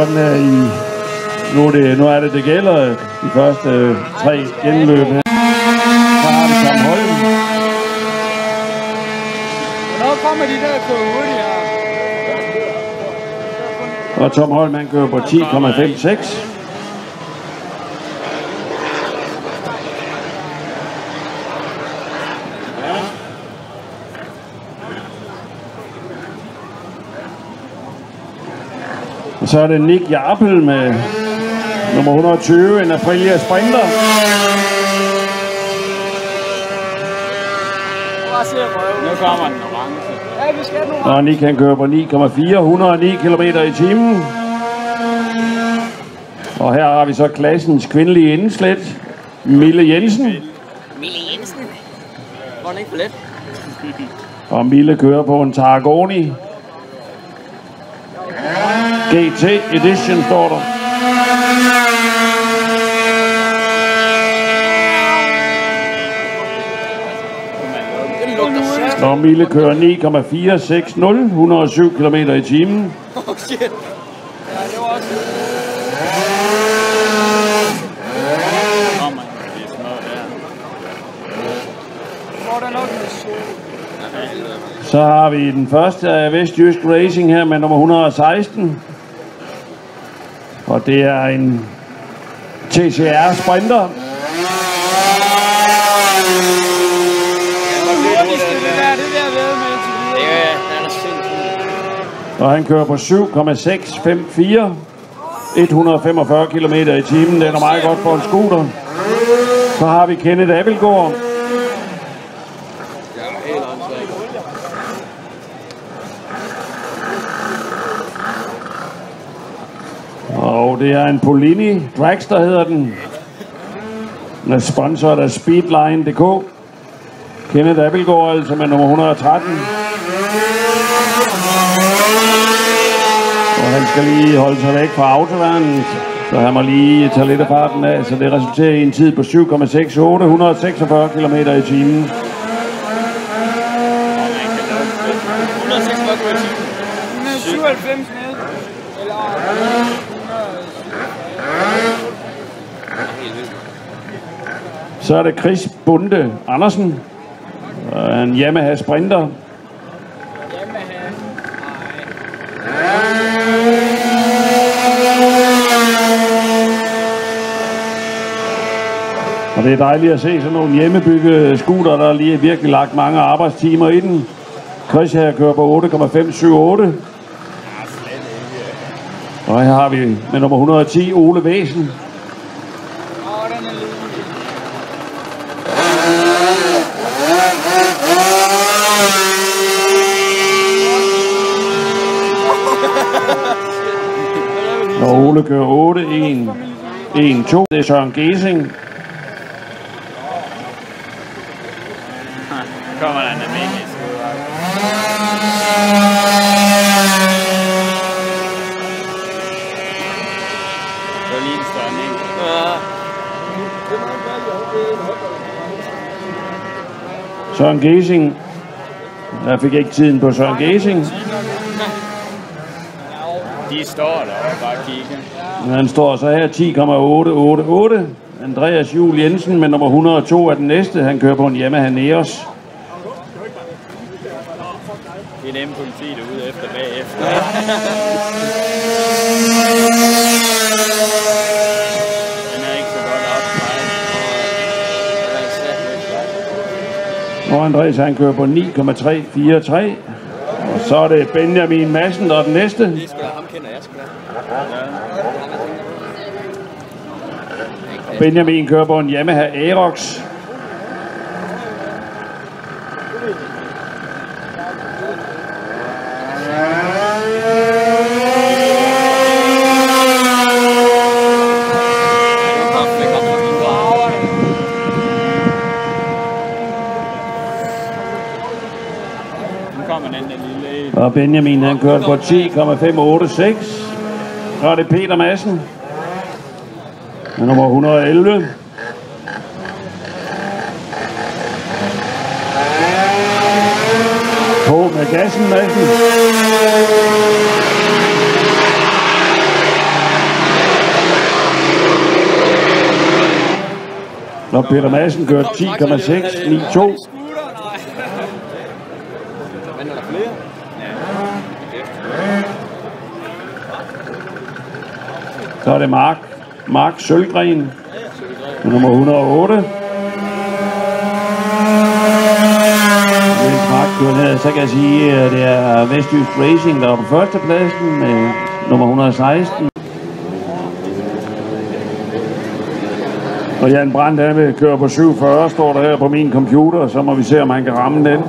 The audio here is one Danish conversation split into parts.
sådan nu er det gælder de første 3 genløb her. Så har vi Tom Holm. Hvornår kommer de der på hurtigere? Og Tom Holm, han kører på 10,56. Og så er det Nick Jarpel med nummer 120, en Aprilia Sprinter. Nu kommer den orange. Ja, vi skal nu. Og Nick, han kører på 9,4, 109 km i timen. Og her har vi så klassens kvindelige indslæt, Mille Jensen. Mille Jensen. Var den ikke for let? Og Mille kører på en Tarragoni GT Edition, står der. Og Mille kører 9,460, 107 km i timen. Oh shit. Ja, det var også... Så har vi den første af Vestjysk Racing her med nummer 116. Og det er en TCR Sprinter. Og han kører på 7,654, 145 km i timen. Det er meget godt for en scooter. Så har vi Kenneth Abildgaard. Og det er en Polini Dragster, hedder den. Den er sponsoret af Speedline.dk. Kenneth Abildgaard, altså med nummer 113. Og han skal lige holde sig væk fra autovernet, så han må lige tage lidt af farten af, så det resulterer i en tid på 7,68, 146 km i timen. 97 ned. Så er det Chris Bunde Andersen, en Yamaha Sprinter. Og det er dejligt at se sådan nogle hjemmebygge scooter, der lige er virkelig lagt mange arbejdstimer i den. Chris her kører på 8,578. Og her har vi med nummer 110 Ole Væsen. Og Ole kører 8, 1, 1, 2. Det er Søren Gesing. Kommer der en almindelig Søren Gesing. Jeg fik ikke tiden på Søren Gesing. De står der og bare kigger. Han står så her 10,888. Andreas Juhl Jensen med nummer 102 er den næste. Han kører på en Yamaha Neos. Det er dem politiet er ude efter bagefter. Den er ikke så godt op. Og Andreas han kører på 9,343. Og så er det Benjamin Madsen, der er den næste. Det er sgu da ham kender jeg sgu da. Benjamin kører på en Yamaha Aerox. Og Benjamin han kørte på 10,586. Så er det Peter Madsen med nummer 111. På med gassen, Madsen. Så Peter Madsen kørt 10,692. Så er det Mark Sølgren med nummer 108. Mens Mark kører ned, så kan jeg sige, at det er Vestjysk Racing, der er på førstepladsen med nummer 116. Og Jan Brandt, han vil køre på 47, står der her på min computer, så må vi se, om han kan ramme den.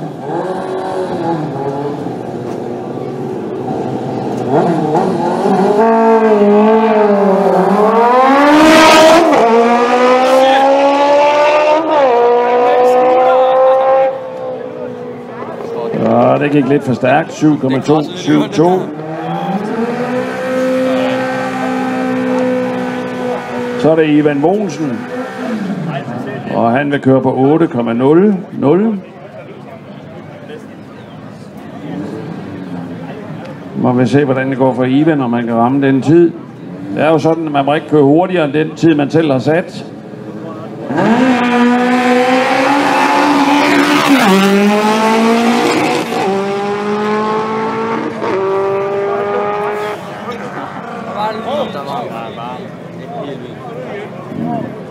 Ja, det gik lidt for stærkt. 7,272. Så er det Ivan Mogensen, og han vil køre på 8,00. Må vi se, hvordan det går for Ivan, om man kan ramme den tid. Det er jo sådan, at man må ikke køre hurtigere end den tid, man selv har sat.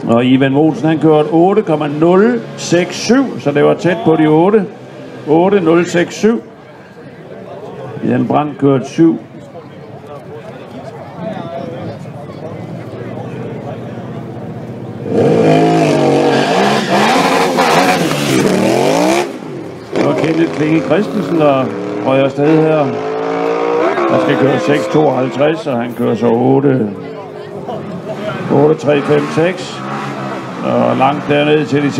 Og Ivan Mogensen, han kørte 8,067, så det var tæt på de 8. 8,067. Jan Brandt kørte 7. Og Kenneth Klinge Christensen, der røger afsted her. Han skal køre 6,52, og han kører så 8,356. Og langt dernede til de 6,51.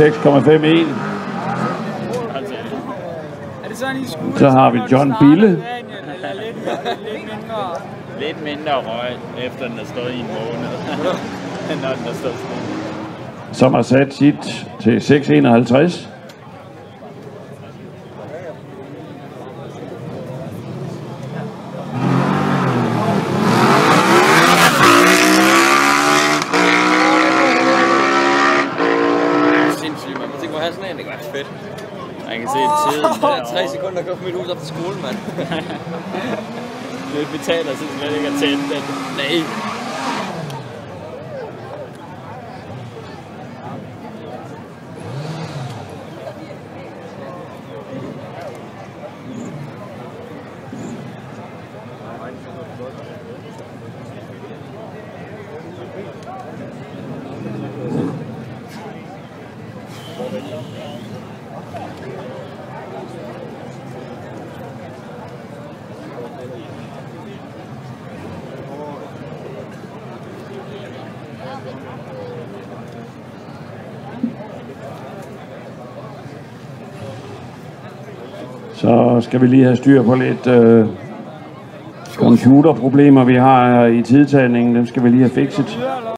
Så har vi John Bille. Lidt mindre røg, efter den har stået i en måned, når den har stået stille. Som har sat sit til 6,51. Jeg kan se tiden. 3 sekunder at gå fra mit hus op til skolen, mand. Vi betaler så slet ikke at tænde den. Nej. Så skal vi lige have styr på lidt computerproblemer, vi har her i tidtagningen. Dem skal vi lige have fikset.